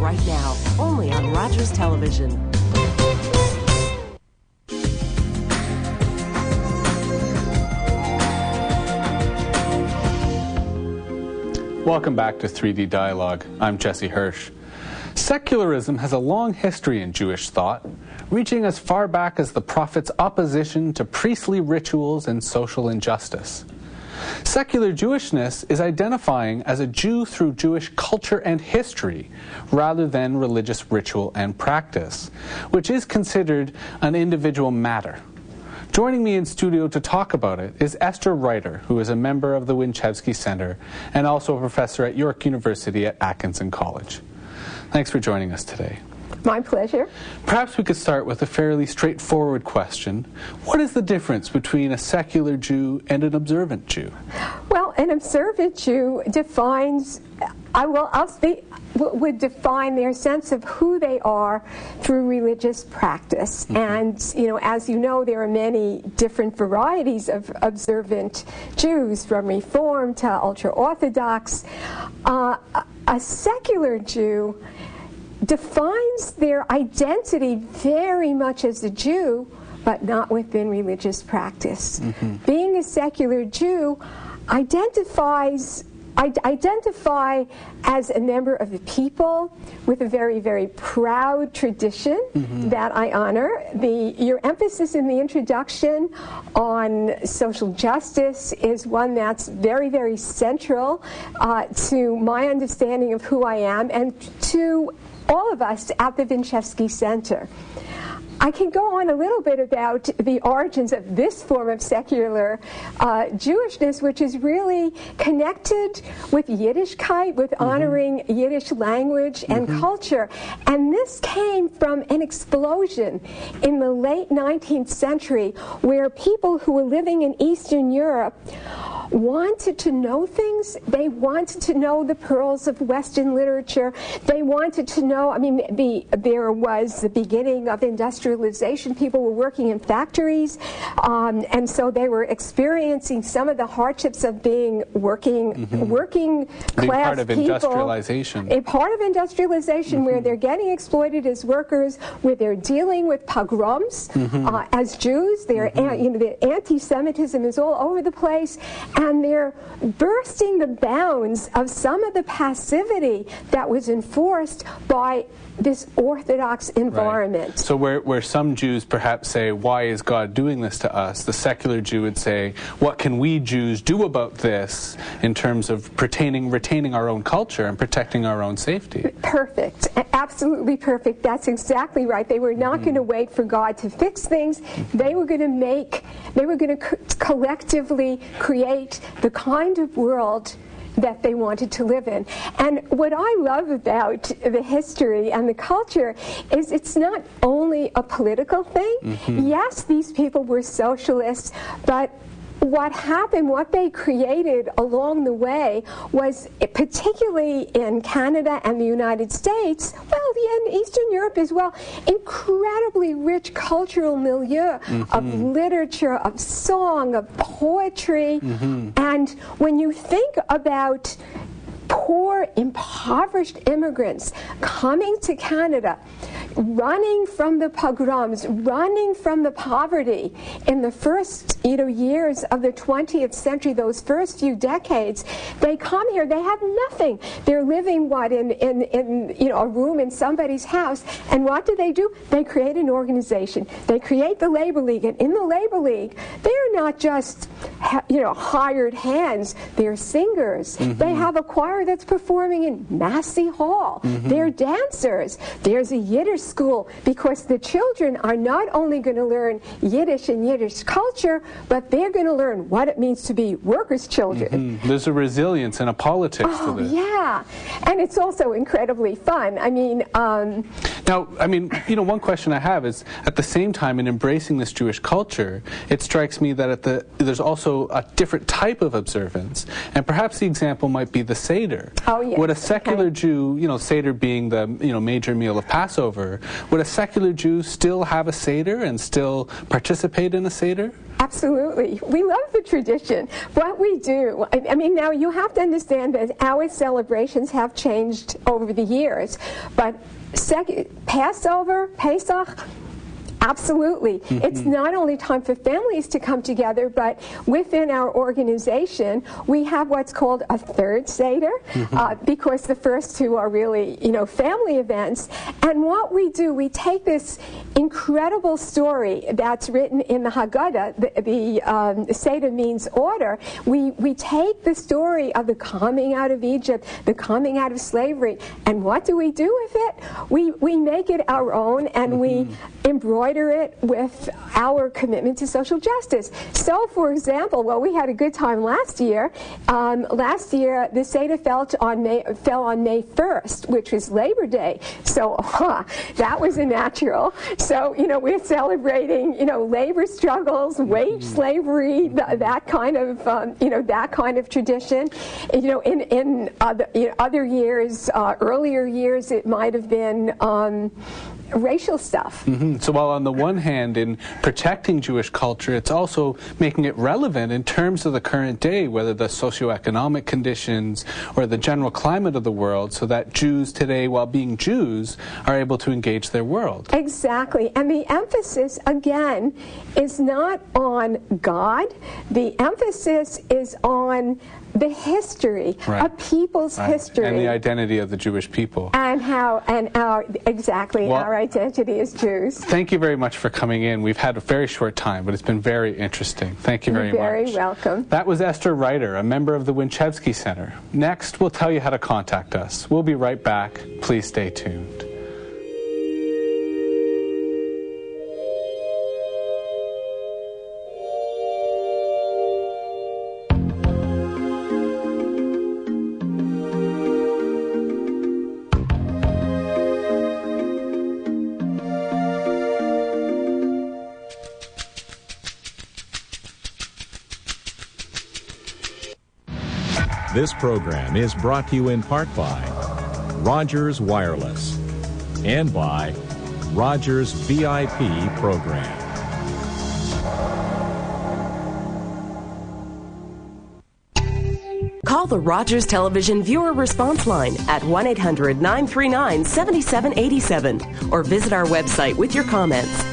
right now, only on Rogers Television. Welcome back to 3D Dialogue. I'm Jesse Hirsh. Secularism has a long history in Jewish thought, reaching as far back as the prophet's opposition to priestly rituals and social injustice. Secular Jewishness is identifying as a Jew through Jewish culture and history, rather than religious ritual and practice, which is considered an individual matter. Joining me in studio to talk about it is Ester Reiter, who is a member of the Winchevsky Centre and also a professor at York University at Atkinson College. Thanks for joining us today. My pleasure. Perhaps we could start with a fairly straightforward question. What is the difference between a secular Jew and an observant Jew? Well, an observant Jew defines, would define their sense of who they are through religious practice. Mm-hmm. And, as you know, there are many different varieties of observant Jews, from Reform to ultra-Orthodox. A secular Jew defines their identity very much as a Jew, but not within religious practice. Mm-hmm. Being a secular Jew identify as a member of the people with a very, very proud tradition that I honor. Your emphasis in the introduction on social justice is one that's very, very central to my understanding of who I am and to all of us at the Winchevsky Centre. I can go on a little bit about the origins of this form of secular Jewishness, which is really connected with Yiddishkeit, with honoring Yiddish language and culture. And this came from an explosion in the late 19th century where people who were living in Eastern Europe wanted to know things. They wanted to know the pearls of Western literature. They wanted to know, there was the beginning of industrialization. People were working in factories, and so they were experiencing some of the hardships of being working class part of people. Industrialization. A part of industrialization where they're getting exploited as workers, where they're dealing with pogroms as Jews. The anti-Semitism is all over the place. And they're bursting the bounds of some of the passivity that was enforced by this Orthodox environment. Right. So where some Jews perhaps say, why is God doing this to us? The secular Jew would say, what can we Jews do about this in terms of retaining our own culture and protecting our own safety? Perfect. Absolutely perfect. That's exactly right. They were not going to wait for God to fix things. They were going to collectively create the kind of world that they wanted to live in. And what I love about the history and the culture is it's not only a political thing. Yes, these people were socialists, but what happened, what they created along the way was, particularly in Canada and the United States, well, in Eastern Europe as well, incredibly rich cultural milieu of literature, of song, of poetry. And when you think about poor, impoverished immigrants coming to Canada, running from the pogroms, running from the poverty in the first years of the 20th century, those first few decades, they come here, they have nothing. They're living in a room in somebody's house, and what do? They create an organization. They create the Labor League, and in the Labor League, they're not just hired hands. They're singers. They have a choir that's performing in Massey Hall. They're dancers. There's a Yiddish school, because the children are not only going to learn Yiddish and Yiddish culture, but they're going to learn what it means to be workers' children. There's a resilience and a politics to this. Yeah, and it's also incredibly fun. One question I have is, at the same time in embracing this Jewish culture, it strikes me that there's also a different type of observance, and perhaps the example might be the Seder. Oh, yes. Would a secular Jew, Seder being the major meal of Passover, would a secular Jew still have a Seder and still participate in a Seder? Absolutely. We love the tradition. What we do, I mean, now you have to understand that our celebrations have changed over the years, but Passover, Pesach, absolutely. It's not only time for families to come together, but within our organization, we have what's called a third Seder, because the first two are really, family events. And what we do, we take this incredible story that's written in the Haggadah, the Seder means order. We take the story of the coming out of Egypt, the coming out of slavery, and what do we do with it? We make it our own, and we embroider it with our commitment to social justice. So, for example, we had a good time last year. Last year, the Seder fell on May 1st, which was Labor Day. So, that was a natural. So, we're celebrating, labor struggles, wage slavery, that kind of tradition. In other years, earlier years, it might have been racial stuff. So while on the one hand, in protecting Jewish culture, it's also making it relevant in terms of the current day, whether the socioeconomic conditions or the general climate of the world, so that Jews today, while being Jews, are able to engage their world. Exactly. And the emphasis, again, is not on God. The emphasis is on the history, a people's history. And the identity of the Jewish people. And our identity as Jews. Thank you very much for coming in. We've had a very short time, but it's been very interesting. Thank you very much. You're very welcome. That was Ester Reiter, a member of the Winchevsky Centre. Next, we'll tell you how to contact us. We'll be right back. Please stay tuned. This program is brought to you in part by Rogers Wireless and by Rogers VIP Program. Call the Rogers Television Viewer Response Line at 1-800-939-7787 or visit our website with your comments.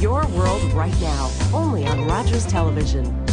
Your world right now, only on Rogers Television.